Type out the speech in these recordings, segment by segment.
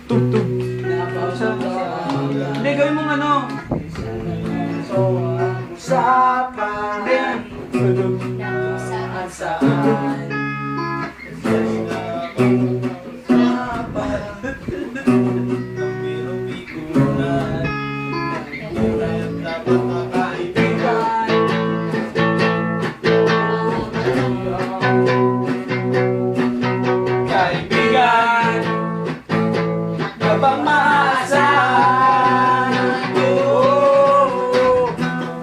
Tugtog. Hindi, gawin mong ano. So, ang usapan Tugtog. saan saan usapan ang biro-bikunan ang dapat makaibigan. Kaibigan kapag maasahan,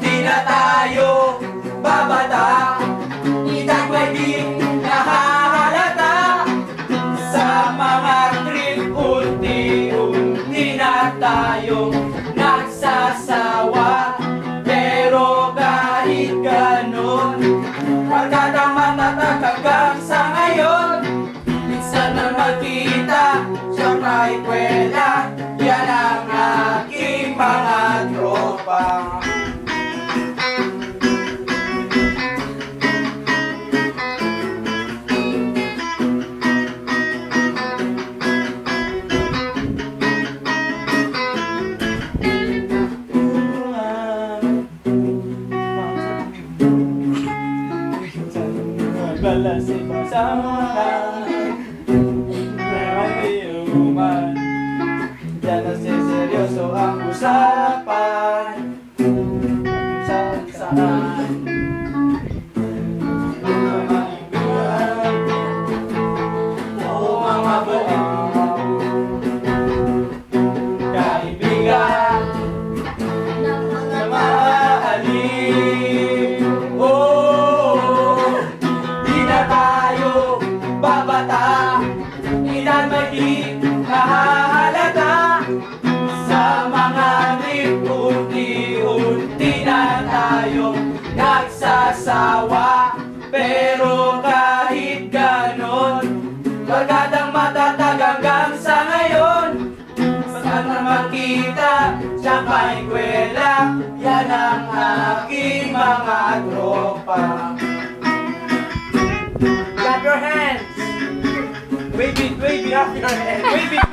di na tayo babata, itang pwedeng nahahalata sa mga trip. Unti-unti na tayong nagsasawa, pero kahit ganon, pagkatang matatag hanggang sa ngayon. Minsan na magkita sa kwela, yan ang aking mga tropa. Balas ibang sama may iuman, diyan na seryoso ang usapan. Saan saan mga kaibigan o mga buwan, kaibigan na maaalim. Di na tayo babata, ilan may di nahahalata sa mga trip. Unti-unti na tayo nagsasawa, pero kahit ganon, pagkatang matatag hanggang sa ngayon. Saan na magkita sa kwela, yan ang aking mga tropa. Clap your hands! Wave it up your hands! Wave it!